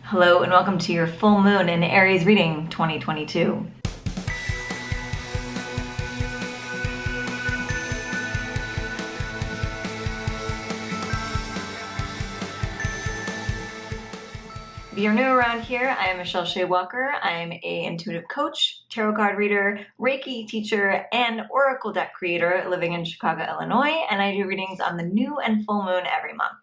Hello and welcome to your full moon in Aries reading 2022. If you're new around here, I am Michelle Shea Walker. I'm a intuitive coach, tarot card reader, Reiki teacher, and oracle deck creator living in Chicago, Illinois, and I do readings on the new and full moon every month.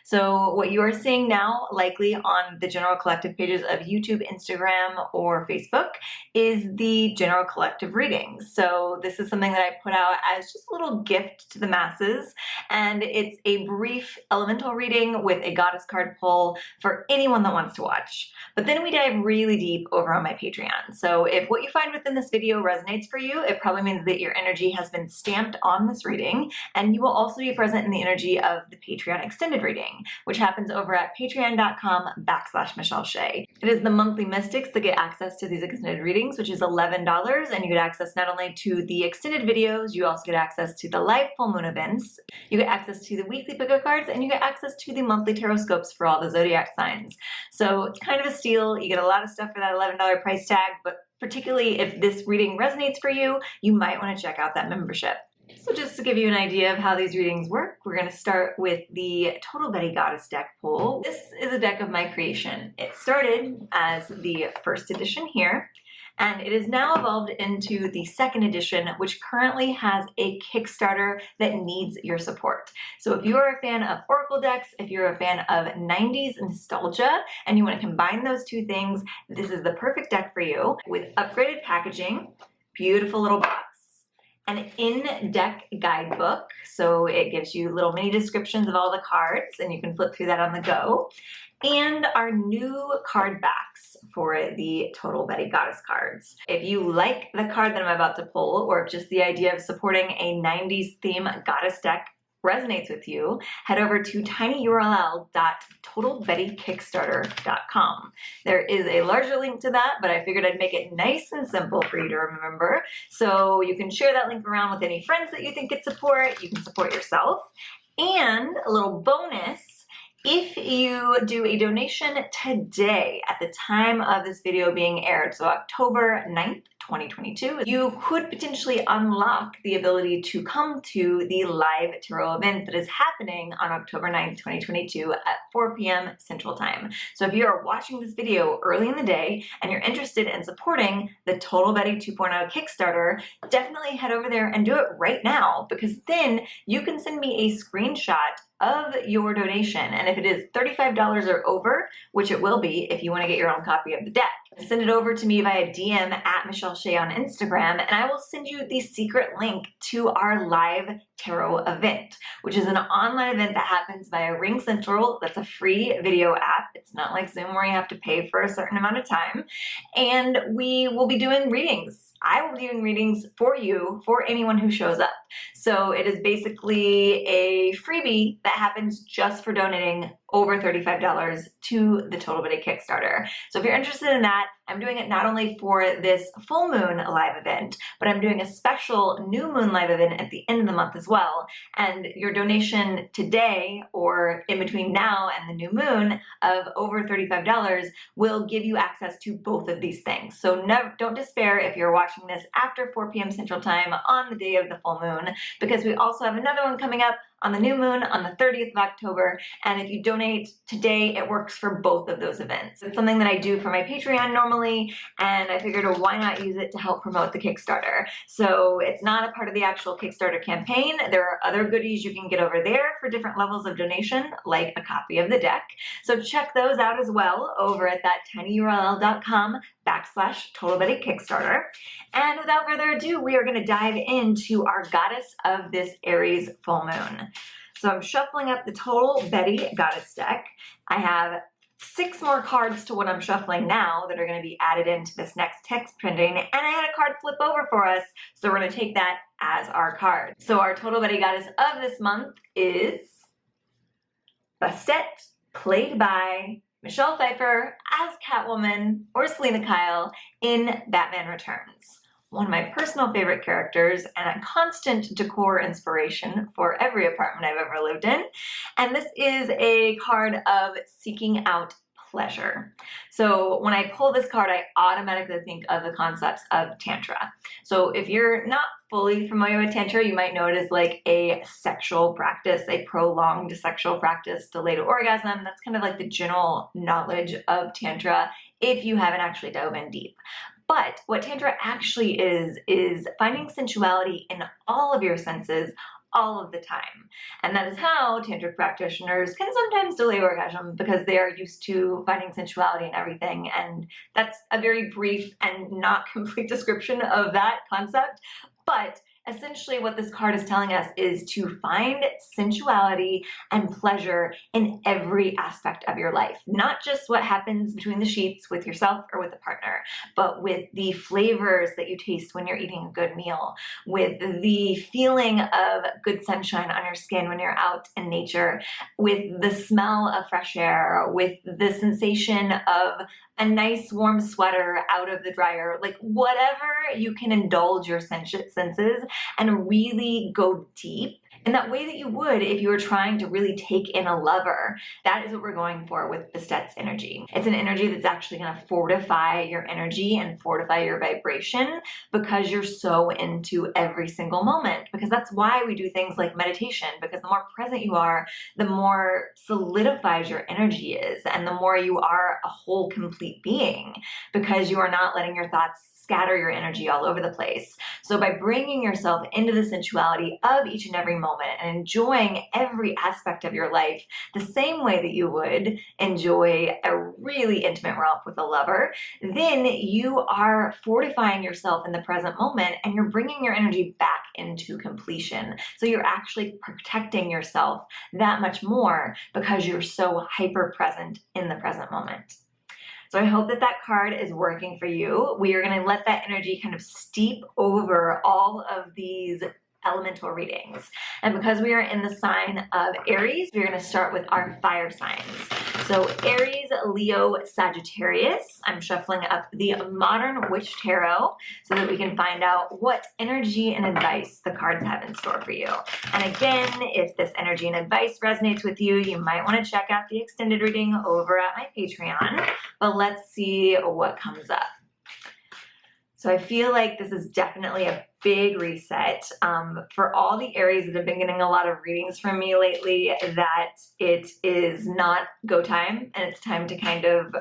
So what you are seeing now, likely on the general collective pages of YouTube, Instagram, or Facebook, is the general collective readings. So this is something that I put out as just a little gift to the masses, and it's a brief elemental reading with a goddess card pull for anyone that wants to watch. But then we dive really deep over on my Patreon. So if what you find within this video resonates for you, it probably means that your energy has been stamped on this reading, and you will also be present in the energy of the Patreon extended reading, which happens over at patreon.com/Michelle Shea. It is the monthly mystics that get access to these extended readings, which is $11, and you get access not only to the extended videos, you also get access to the live full moon events, you get access to the weekly pick-up cards, and you get access to the monthly tarot scopes for all the zodiac signs. So it's kind of a steal. You get a lot of stuff for that $11 price tag, but particularly if this reading resonates for you, you might want to check out that membership. So just to give you an idea of how these readings work, we're going to start with the Total Betty Goddess deck pull. This is a deck of my creation. It started as the first edition here, and it is now evolved into the second edition, which currently has a Kickstarter that needs your support. So if you are a fan of oracle decks, if you're a fan of 90s nostalgia, and you want to combine those two things, this is the perfect deck for you. With upgraded packaging, beautiful little box, an in-deck guidebook, so it gives you little mini descriptions of all the cards, and you can flip through that on the go, and our new card backs for the Total Betty Goddess cards. If you like the card that I'm about to pull, or if just the idea of supporting a 90s theme goddess deck resonates with you, head over to tinyurl.totalbettykickstarter.com. There is a larger link to that, but I figured I'd make it nice and simple for you to remember. So you can share that link around with any friends that you think could support. You can support yourself. And a little bonus, if you do a donation today at the time of this video being aired, so October 9th, 2022, you could potentially unlock the ability to come to the live tarot event that is happening on October 9th, 2022 at 4 p.m. Central Time. So if you are watching this video early in the day and you're interested in supporting the Total Betty 2.0 Kickstarter, definitely head over there and do it right now, because then you can send me a screenshot of your donation, and if it is $35 or over, which it will be if you want to get your own copy of the deck, send it over to me via DM at Michelle Shea on Instagram, and I will send you the secret link to our live tarot event, which is an online event that happens via Ring Central. That's a free video app. It's not like Zoom where you have to pay for a certain amount of time, and we will be doing readings. I will be doing readings for you, for anyone who shows up. So it is basically a freebie that happens just for donating over $35 to the Total Betty Kickstarter. So if you're interested in that, I'm doing it not only for this full moon live event, but I'm doing a special new moon live event at the end of the month as well. And your donation today or in between now and the new moon of over $35 will give you access to both of these things. So don't despair if you're watching this after 4 p.m. Central Time on the day of the full moon, because we also have another one coming up on the new moon on the 30th of October, and if you donate today, it works for both of those events. It's something that I do for my Patreon normally, and I figured, well, why not use it to help promote the Kickstarter? So it's not a part of the actual Kickstarter campaign. There are other goodies you can get over there for different levels of donation, like a copy of the deck. So check those out as well over at that tinyurl.com/Total Betty Kickstarter. And without further ado, we are going to dive into our goddess of this Aries full moon. So I'm shuffling up the Total Betty Goddess deck. I have 6 more cards to what I'm shuffling now that are going to be added into this next text printing, and I had a card flip over for us, so we're going to take that as our card. So our Total Betty Goddess of this month is Bastet, played by Michelle Pfeiffer as Catwoman or Selena Kyle in Batman Returns. One of my personal favorite characters and a constant decor inspiration for every apartment I've ever lived in. And this is a card of seeking out pleasure. So when I pull this card, I automatically think of the concepts of Tantra. So if you're not fully familiar with Tantra, you might know it as like a sexual practice, a prolonged sexual practice to lead to orgasm. That's kind of like the general knowledge of Tantra if you haven't actually dove in deep. But what Tantra actually is finding sensuality in all of your senses all of the time. And that is how tantric practitioners can sometimes delay orgasm, because they are used to finding sensuality in everything. And that's a very brief and not complete description of that concept. But essentially what this card is telling us is to find sensuality and pleasure in every aspect of your life. Not just what happens between the sheets with yourself or with a partner, but with the flavors that you taste when you're eating a good meal, with the feeling of good sunshine on your skin when you're out in nature, with the smell of fresh air, with the sensation of a nice warm sweater out of the dryer, like whatever you can indulge your senses and really go deep in that way that you would if you were trying to really take in a lover. That is what we're going for with Bastet's energy. It's an energy that's actually going to fortify your energy and fortify your vibration, because you're so into every single moment. Because that's why we do things like meditation, because the more present you are, the more solidifies your energy is, and the more you are a whole complete being, because you are not letting your thoughts scatter your energy all over the place. So by bringing yourself into the sensuality of each and every moment and enjoying every aspect of your life the same way that you would enjoy a really intimate romp with a lover, then you are fortifying yourself in the present moment, and you're bringing your energy back into completion. So you're actually protecting yourself that much more because you're so hyper present in the present moment. So I hope that that card is working for you. We are going to let that energy kind of steep over all of these elemental readings. And because we are in the sign of Aries, we're going to start with our fire signs. So Aries, Leo, Sagittarius. I'm shuffling up the Modern Witch Tarot so that we can find out what energy and advice the cards have in store for you. And again, if this energy and advice resonates with you, you might want to check out the extended reading over at my Patreon. But let's see what comes up. So I feel like this is definitely a big reset for all the Aries that have been getting a lot of readings from me lately, that it is not go time, and it's time to kind of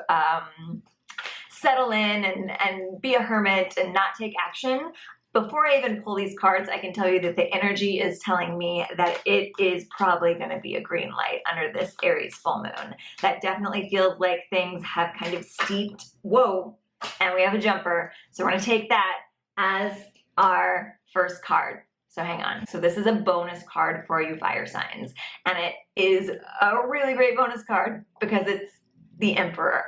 settle in and be a hermit and not take action. Before I even pull these cards, I can tell you that the energy is telling me that it is probably going to be a green light under this Aries full moon. That definitely feels like things have kind of steeped. Whoa. And we have a jumper, so we're going to take that as our first card. So hang on. So this is a bonus card for you fire signs, and it is a really great bonus card because it's the Emperor.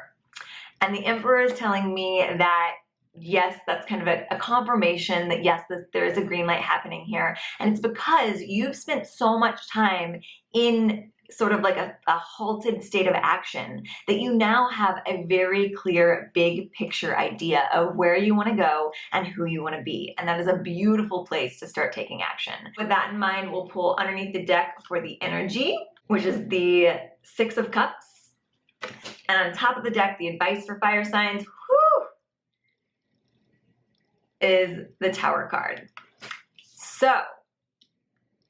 And the Emperor is telling me that yes, that's kind of a confirmation that yes, there is a green light happening here. And it's because you've spent so much time in sort of like a halted state of action that you now have a very clear big picture idea of where you want to go and who you want to be. And that is a beautiful place to start taking action. With that in mind, we'll pull underneath the deck for the energy, which is the Six of Cups. And on top of the deck, the advice for fire signs, is the Tower card. So,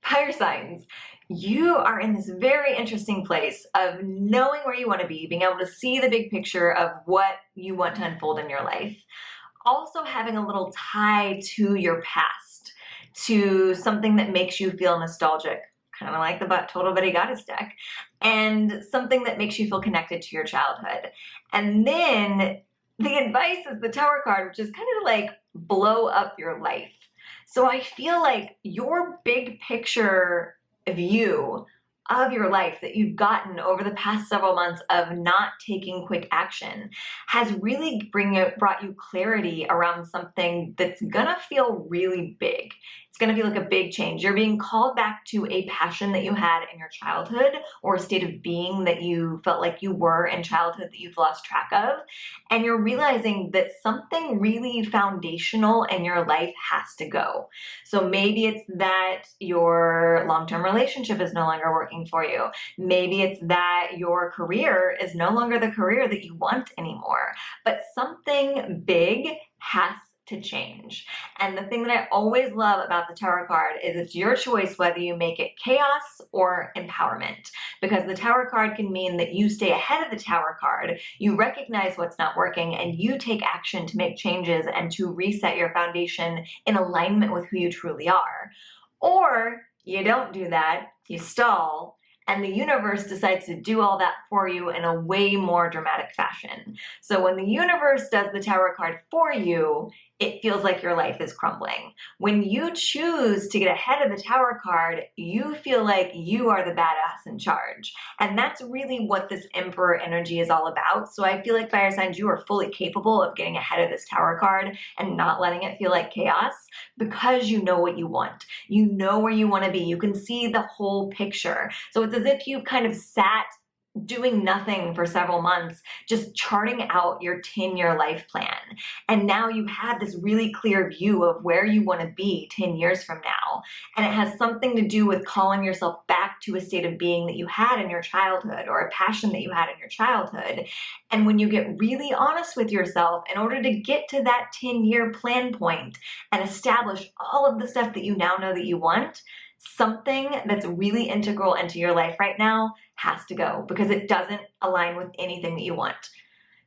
fire signs, you are in this very interesting place of knowing where you want to be, being able to see the big picture of what you want to unfold in your life. Also having a little tie to your past, to something that makes you feel nostalgic, kind of like the Total Buddy Goddess deck, and something that makes you feel connected to your childhood. And then the advice is the Tower card, which is kind of like blow up your life. So I feel like your big picture view of your life that you've gotten over the past several months of not taking quick action has really brought you clarity around something that's gonna feel really big. It's gonna feel like a big change. You're being called back to a passion that you had in your childhood, or a state of being that you felt like you were in childhood that you've lost track of. And you're realizing that something really foundational in your life has to go. So maybe it's that your long-term relationship is no longer working working for you. Maybe it's that your career is no longer the career that you want anymore, but something big has to change. And the thing that I always love about the Tower card is it's your choice whether you make it chaos or empowerment, because the Tower card can mean that you stay ahead of the Tower card, you recognize what's not working, and you take action to make changes and to reset your foundation in alignment with who you truly are. Or you don't do that, you stall, and the universe decides to do all that for you in a way more dramatic fashion. So when the universe does the Tower card for you, it feels like your life is crumbling. When you choose to get ahead of the Tower card, you feel like you are the badass in charge. And that's really what this Emperor energy is all about. So I feel like fire signs, you are fully capable of getting ahead of this Tower card and not letting it feel like chaos, because you know what you want. You know where you want to be. You can see the whole picture. So it's as if you've kind of sat doing nothing for several months, just charting out your 10-year life plan. And now you have this really clear view of where you want to be 10 years from now. And it has something to do with calling yourself back to a state of being that you had in your childhood, or a passion that you had in your childhood. And when you get really honest with yourself, in order to get to that 10-year plan point and establish all of the stuff that you now know that you want, something that's really integral into your life right now has to go, because it doesn't align with anything that you want.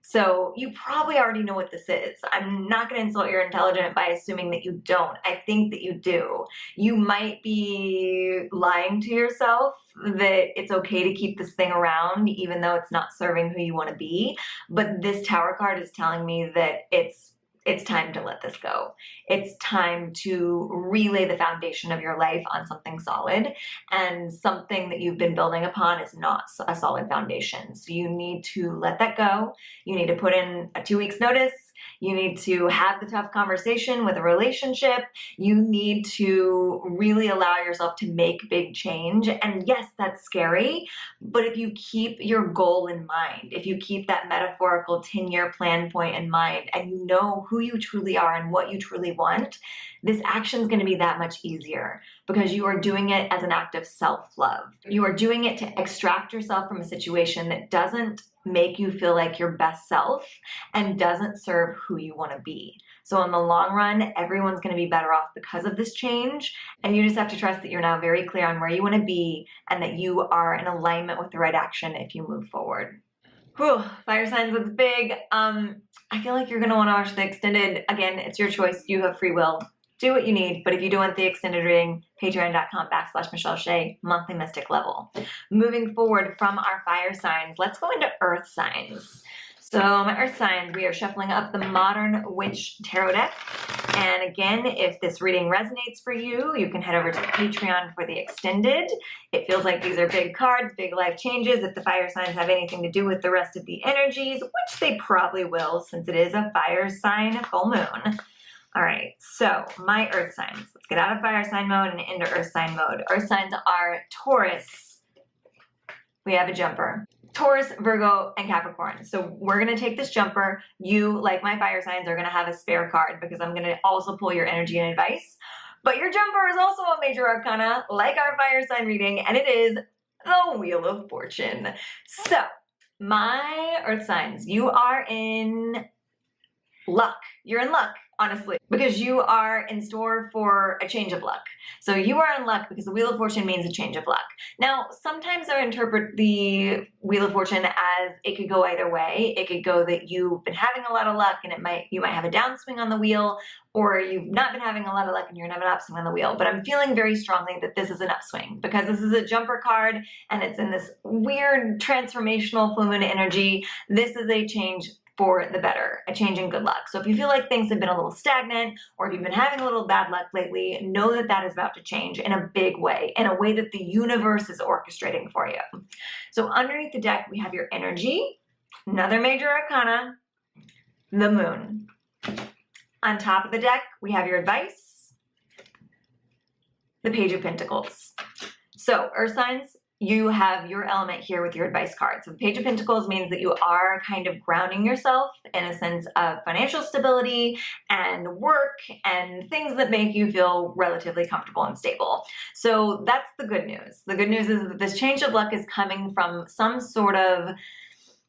So you probably already know what this is. I'm not going to insult your intelligence by assuming that you don't. I think that you do. You might be lying to yourself that it's okay to keep this thing around even though it's not serving who you want to be. But this Tower card is telling me that it's time to let this go. It's time to relay the foundation of your life on something solid, and something that you've been building upon is not a solid foundation. So you need to let that go. You need to put in a 2 weeks notice. You need to have the tough conversation with a relationship. You need to really allow yourself to make big change. And yes, that's scary, but if you keep your goal in mind, if you keep that metaphorical 10-year plan point in mind, and you know who you truly are and what you truly want, this action is going to be that much easier, because you are doing it as an act of self-love. You are doing it to extract yourself from a situation that doesn't make you feel like your best self and doesn't serve who you want to be. So in the long run, everyone's going to be better off because of this change. And you just have to trust that you're now very clear on where you want to be, and that you are in alignment with the right action if you move forward. Whew, fire signs, that's big. I feel like you're going to want to watch the extended. Again, it's your choice. You have free will. Do what you need, but if you do want the extended reading, patreon.com/Michelle Shea, monthly mystic level. Moving forward from our fire signs, let's go into earth signs. So my earth signs, we are shuffling up the Modern Witch Tarot deck. And again, if this reading resonates for you, you can head over to Patreon for the extended. It feels like these are big cards, big life changes. If the fire signs have anything to do with the rest of the energies, which they probably will, since it is a fire sign full moon. All right, so my earth signs. Let's get out of fire sign mode and into earth sign mode. Earth signs are Taurus. We have a jumper. Taurus, Virgo, and Capricorn. So we're going to take this jumper. You, like my fire signs, are going to have a spare card, because I'm going to also pull your energy and advice. But your jumper is also a major arcana, like our fire sign reading, and it is the Wheel of Fortune. So my earth signs, you are in luck. You're in luck, honestly, because you are in store for a change of luck. So you are in luck because the Wheel of Fortune means a change of luck. Now, sometimes I interpret the Wheel of Fortune as it could go either way. It could go that you've been having a lot of luck and you might have a downswing on the wheel, or you've not been having a lot of luck and you're going to have an upswing on the wheel. But I'm feeling very strongly that this is an upswing, because this is a jumper card and it's in this weird transformational full moon energy. This is a change for the better, a change in good luck. So if you feel like things have been a little stagnant, or if you've been having a little bad luck lately, know that that is about to change in a big way, in a way that the universe is orchestrating for you. So underneath the deck, we have your energy, another major arcana, the moon. On top of the deck, we have your advice, the Page of Pentacles. So earth signs, you have your element here with your advice card. So the Page of Pentacles means that you are kind of grounding yourself in a sense of financial stability and work and things that make you feel relatively comfortable and stable. So that's the good news. The good news is that this change of luck is coming from some sort of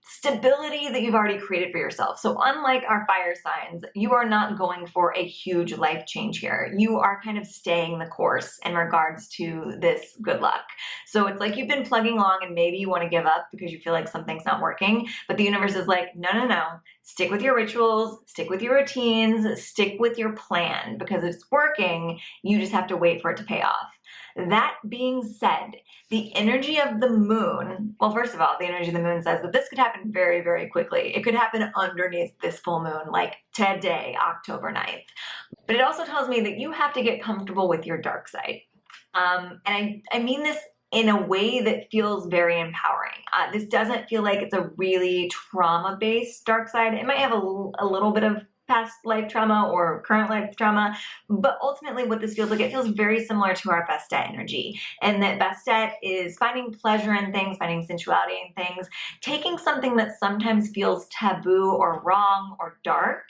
stability that you've already created for yourself. So unlike our fire signs, you are not going for a huge life change here. You are kind of staying the course in regards to this good luck. So it's like you've been plugging along and maybe you want to give up because you feel like something's not working, but the universe is like, no, no, no. Stick with your rituals, stick with your routines, stick with your plan because it's working. You just have to wait for it to pay off. That being said, the energy of the moon, well, first of all, the energy of the moon says that this could happen very, very quickly. It could happen underneath this full moon, like today, October 9th. But it also tells me that you have to get comfortable with your dark side. And I mean this in a way that feels very empowering. This doesn't feel like it's a really trauma-based dark side. It might have a little bit of past life trauma or current life trauma, but ultimately what this feels like, it feels very similar to our Bastet energy. And that Bastet is finding pleasure in things, finding sensuality in things, taking something that sometimes feels taboo or wrong or dark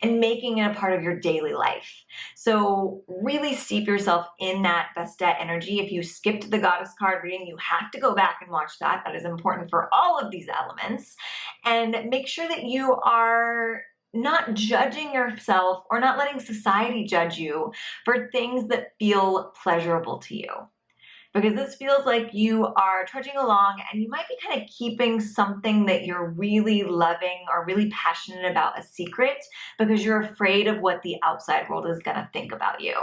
and making it a part of your daily life. So really steep yourself in that Bastet energy. If you skipped the goddess card reading, you have to go back and watch that. That is important for all of these elements. And make sure that you are not judging yourself or not letting society judge you for things that feel pleasurable to you. Because this feels like you are trudging along and you might be kind of keeping something that you're really loving or really passionate about a secret because you're afraid of what the outside world is going to think about you.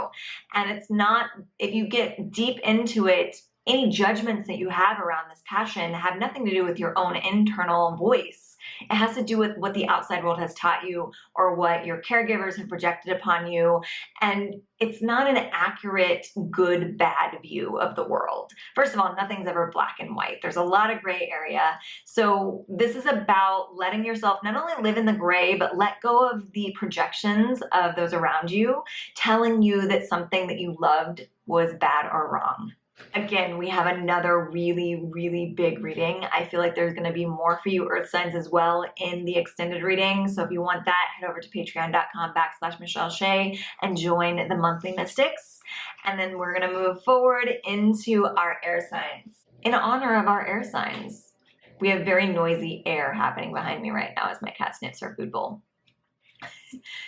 And it's not, if you get deep into it, any judgments that you have around this passion have nothing to do with your own internal voice. It has to do with what the outside world has taught you or what your caregivers have projected upon you. And it's not an accurate, good, bad view of the world. First of all, nothing's ever black and white. There's a lot of gray area. So this is about letting yourself not only live in the gray, but let go of the projections of those around you, telling you that something that you loved was bad or wrong. Again, we have another really, really big reading. I feel like there's going to be more for you earth signs as well in the extended reading. So if you want that, head over to patreon.com/Michelle Shea and join the monthly mystics. And then we're going to move forward into our air signs. In honor of our air signs, we have very noisy air happening behind me right now as my cat sniffs her food bowl.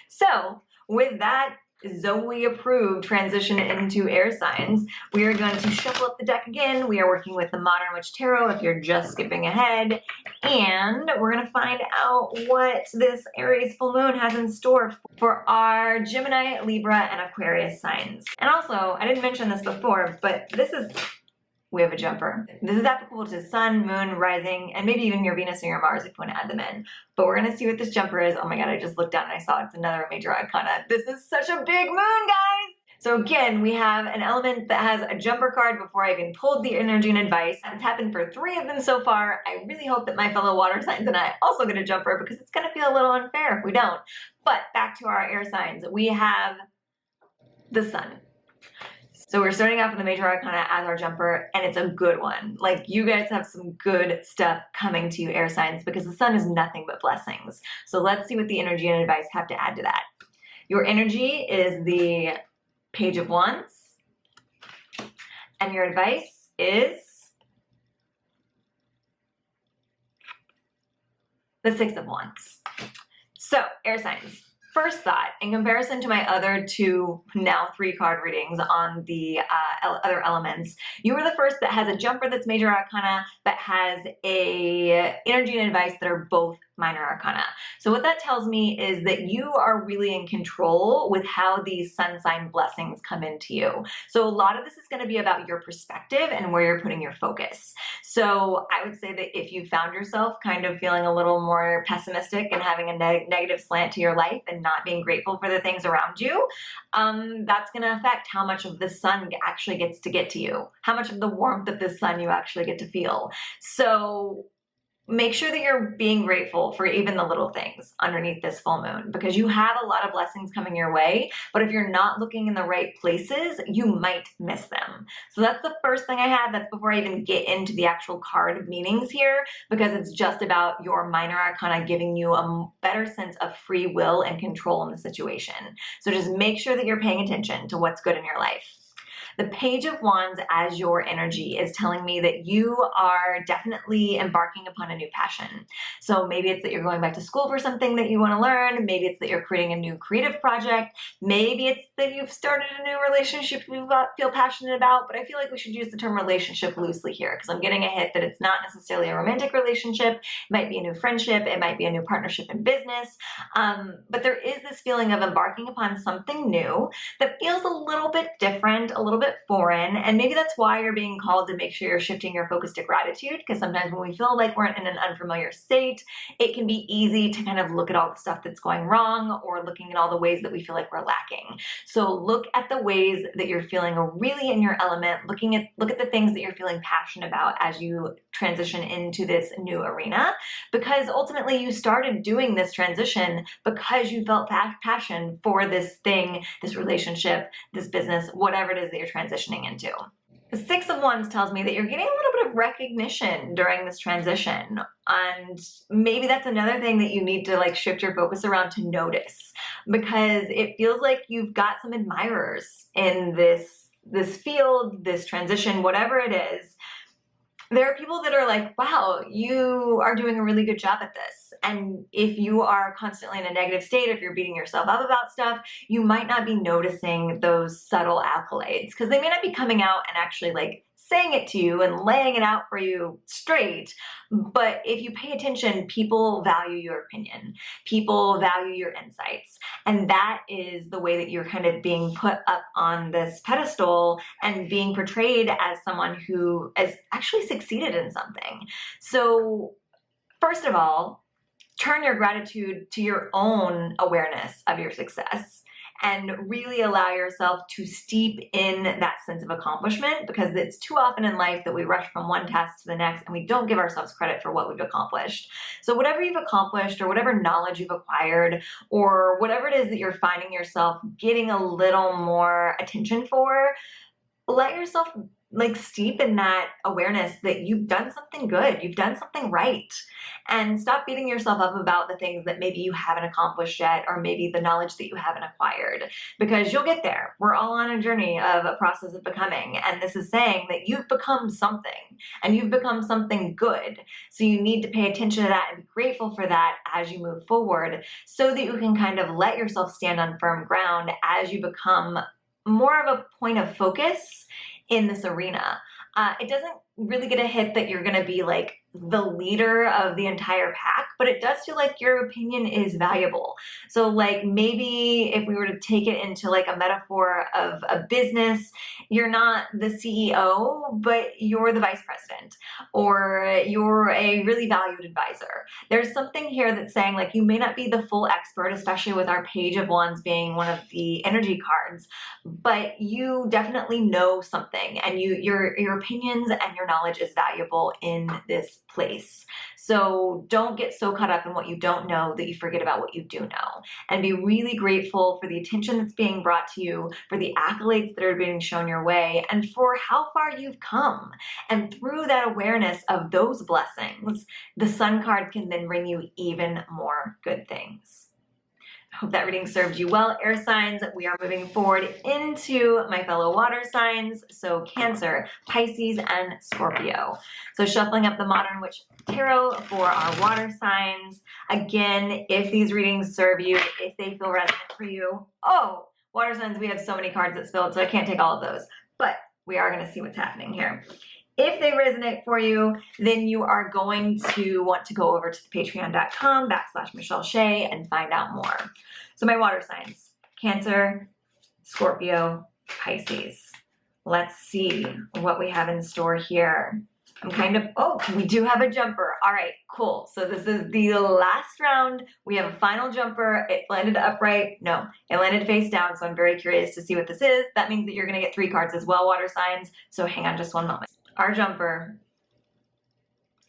So with that Zoe approved transition into air signs, we are going to shuffle up the deck again. We are working with the Modern Witch Tarot if you're just skipping ahead, and we're going to find out what this Aries full moon has in store for our Gemini, Libra, and Aquarius signs. And also, I didn't mention this before, but we have a jumper. This is applicable to Sun, Moon, Rising, and maybe even your Venus or your Mars if you want to add them in. But we're going to see what this jumper is. Oh my God, I just looked down and I saw it's another major arcana. This is such a big moon, guys! So again, we have an element that has a jumper card before I even pulled the energy and advice. It's happened for 3 of them so far. I really hope that my fellow water signs and I also get a jumper because it's going to feel a little unfair if we don't. But back to our air signs. We have the Sun. So we're starting off with the major arcana as our jumper, and it's a good one. Like, you guys have some good stuff coming to you, air signs, because the Sun is nothing but blessings. So let's see what the energy and advice have to add to that. Your energy is the Page of Wands, and your advice is the Six of Wands. So, air signs. First thought, in comparison to my other 2, now 3 card readings on the other elements, you are the first that has a jumper that's major arcana, but has a energy and advice that are both minor arcana. So what that tells me is that you are really in control with how these sun sign blessings come into you. So a lot of this is going to be about your perspective and where you're putting your focus. So I would say that if you found yourself kind of feeling a little more pessimistic and having a negative slant to your life and not being grateful for the things around you, that's going to affect how much of the sun actually gets to get to you, how much of the warmth of the sun you actually get to feel. So make sure that you're being grateful for even the little things underneath this full moon, because you have a lot of blessings coming your way, but if you're not looking in the right places, you might miss them. So that's the first thing I had. That's before I even get into the actual card meanings here, because it's just about your minor arcana giving you a better sense of free will and control in the situation. So just make sure that you're paying attention to what's good in your life. The Page of Wands as your energy is telling me that you are definitely embarking upon a new passion. So maybe it's that you're going back to school for something that you want to learn. Maybe it's that you're creating a new creative project. Maybe it's that you've started a new relationship you feel passionate about, but I feel like we should use the term relationship loosely here, because I'm getting a hit that it's not necessarily a romantic relationship. It might be a new friendship. It might be a new partnership in business. But there is this feeling of embarking upon something new that feels a little bit different, a little bit foreign, and maybe that's why you're being called to make sure you're shifting your focus to gratitude, because sometimes when we feel like we're in an unfamiliar state, it can be easy to kind of look at all the stuff that's going wrong, or looking at all the ways that we feel like we're lacking. So look at the ways that you're feeling really in your element, look at the things that you're feeling passionate about as you transition into this new arena, because ultimately you started doing this transition because you felt passion for this thing, this relationship, this business, whatever it is that you're transitioning into. The Six of Wands tells me that you're getting a little bit of recognition during this transition, and maybe that's another thing that you need to like shift your focus around to notice, because it feels like you've got some admirers in this field, this transition, whatever it is. There are people that are like, wow, you are doing a really good job at this. And if you are constantly in a negative state, if you're beating yourself up about stuff, you might not be noticing those subtle accolades, because they may not be coming out and actually like saying it to you and laying it out for you straight. But if you pay attention, people value your opinion. People value your insights. And that is the way that you're kind of being put up on this pedestal and being portrayed as someone who has actually succeeded in something. So first of all, turn your gratitude to your own awareness of your success, and really allow yourself to steep in that sense of accomplishment, because it's too often in life that we rush from one task to the next and we don't give ourselves credit for what we've accomplished. So whatever you've accomplished, or whatever knowledge you've acquired, or whatever it is that you're finding yourself getting a little more attention for, let yourself like steep in that awareness that you've done something good, you've done something right, and stop beating yourself up about the things that maybe you haven't accomplished yet, or maybe the knowledge that you haven't acquired, because you'll get there. We're all on a journey of a process of becoming, and this is saying that you've become something, and you've become something good. So you need to pay attention to that and be grateful for that as you move forward, so that you can kind of let yourself stand on firm ground as you become more of a point of focus in this arena. It doesn't really get a hit that you're going to be like the leader of the entire pack, but it does feel like your opinion is valuable. So like maybe if we were to take it into like a metaphor of a business, you're not the CEO, but you're the vice president, or you're a really valued advisor. There's something here that's saying like you may not be the full expert, especially with our Page of Wands being one of the energy cards, but you definitely know something, and your opinions and your knowledge is valuable in this place. So don't get so caught up in what you don't know that you forget about what you do know, and be really grateful for the attention that's being brought to you, for the accolades that are being shown your way, and for how far you've come. And through that awareness of those blessings, the Sun card can then bring you even more good things. I hope that reading served you well, air signs. We are moving forward into my fellow water signs, so Cancer, Pisces, and Scorpio. So shuffling up the Modern Witch Tarot for our water signs. Again, if these readings serve you, if they feel resonant for you, water signs, we have so many cards that spilled, so I can't take all of those, but we are going to see what's happening here. If they resonate for you, then you are going to want to go over to patreon.com/Michelle Shea and find out more. So my water signs, Cancer, Scorpio, Pisces. Let's see what we have in store here. We do have a jumper. All right, cool. So this is the last round. We have a final jumper. It landed upright. No, it landed face down. So I'm very curious to see what this is. That means that you're going to get 3 cards as well, water signs. So hang on just one moment. Our jumper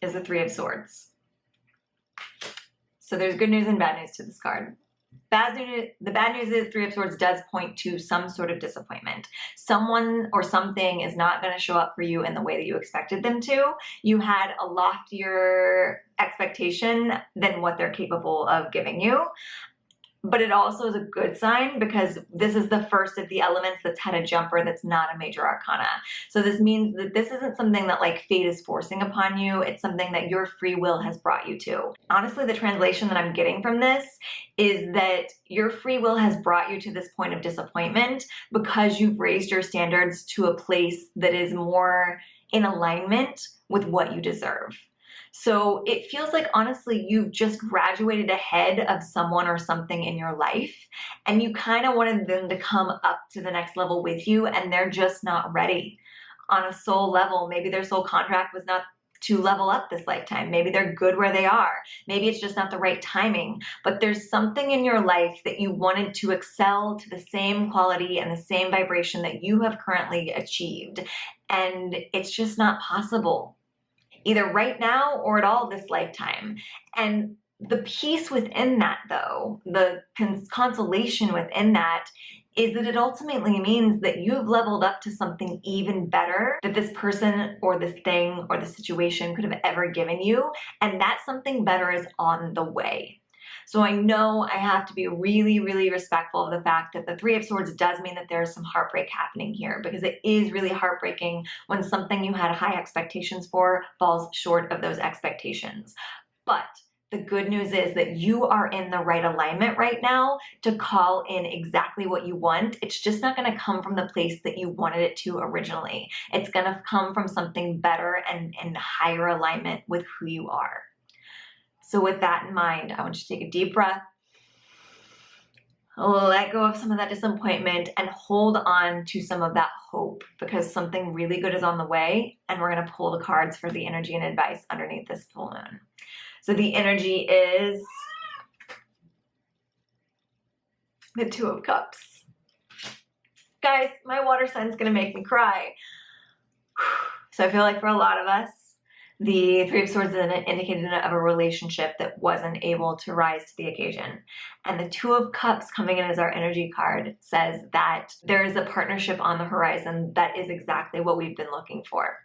is the 3 of Swords. So there's good news and bad news to this card. The bad news is Three of Swords does point to some sort of disappointment. Someone or something is not going to show up for you in the way that you expected them to. You had a loftier expectation than what they're capable of giving you. But it also is a good sign because this is the first of the elements that's had a jumper that's not a major arcana. So this means that this isn't something that like fate is forcing upon you. It's something that your free will has brought you to. Honestly, the translation that I'm getting from this is that your free will has brought you to this point of disappointment because you've raised your standards to a place that is more in alignment with what you deserve. So it feels like, honestly, you've just graduated ahead of someone or something in your life, and you kind of wanted them to come up to the next level with you, and they're just not ready. On a soul level, maybe their soul contract was not to level up this lifetime. Maybe they're good where they are. Maybe it's just not the right timing, but there's something in your life that you wanted to excel to the same quality and the same vibration that you have currently achieved, and it's just not possible. Either right now or at all this lifetime. And the peace within that, though, the consolation within that, is that it ultimately means that you've leveled up to something even better that this person or this thing or the situation could have ever given you. And that something better is on the way. So I know I have to be really, really respectful of the fact that the Three of Swords does mean that there's some heartbreak happening here, because it is really heartbreaking when something you had high expectations for falls short of those expectations. But the good news is that you are in the right alignment right now to call in exactly what you want. It's just not going to come from the place that you wanted it to originally. It's going to come from something better and in higher alignment with who you are. So with that in mind, I want you to take a deep breath, let go of some of that disappointment, and hold on to some of that hope, because something really good is on the way, and we're going to pull the cards for the energy and advice underneath this full moon. So the energy is the Two of Cups. Guys, my water sign's going to make me cry. So I feel like for a lot of us, the Three of Swords is an indicator of a relationship that wasn't able to rise to the occasion. And the Two of Cups coming in as our energy card says that there is a partnership on the horizon that is exactly what we've been looking for.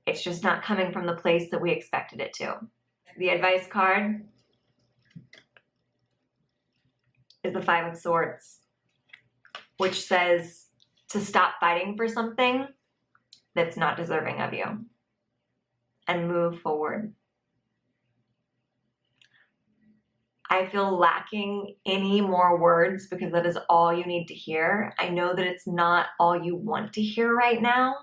It's just not coming from the place that we expected it to. The advice card is the Five of Swords, which says to stop fighting for something that's not deserving of you and move forward. I feel lacking any more words because that is all you need to hear. I know that it's not all you want to hear right now,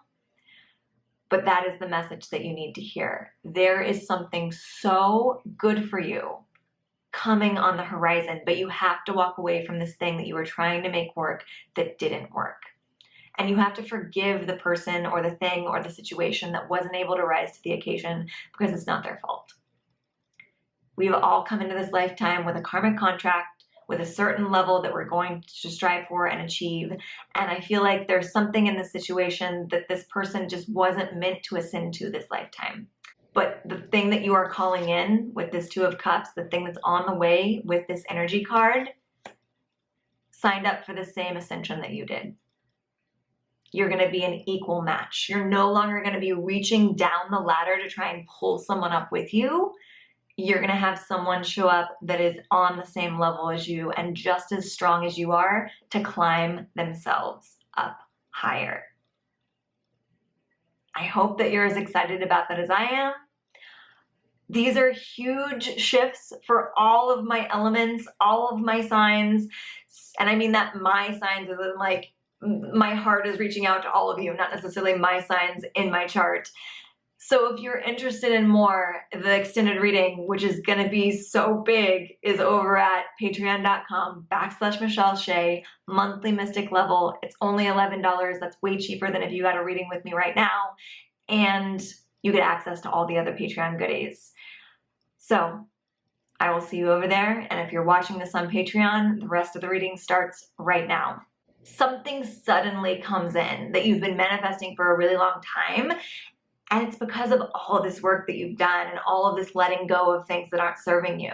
but that is the message that you need to hear. There is something so good for you coming on the horizon, but you have to walk away from this thing that you were trying to make work that didn't work. And you have to forgive the person or the thing or the situation that wasn't able to rise to the occasion, because it's not their fault. We've all come into this lifetime with a karmic contract, with a certain level that we're going to strive for and achieve. And I feel like there's something in this situation that this person just wasn't meant to ascend to this lifetime. But the thing that you are calling in with this Two of Cups, the thing that's on the way with this energy card, signed up for the same ascension that you did. You're going to be an equal match. You're no longer going to be reaching down the ladder to try and pull someone up with you. You're going to have someone show up that is on the same level as you and just as strong as you are to climb themselves up higher. I hope that you're as excited about that as I am. These are huge shifts for all of my elements, all of my signs. And I mean that my signs is like my heart is reaching out to all of you, not necessarily my signs in my chart. So if you're interested in more, the extended reading, which is going to be so big, is over at patreon.com/Michelle Shea, monthly mystic level. It's only $11. That's way cheaper than if you got a reading with me right now. And you get access to all the other Patreon goodies. So I will see you over there. And if you're watching this on Patreon, the rest of the reading starts right now. Something suddenly comes in that you've been manifesting for a really long time, And it's because of all of this work that you've done and all of this letting go of things that aren't serving you.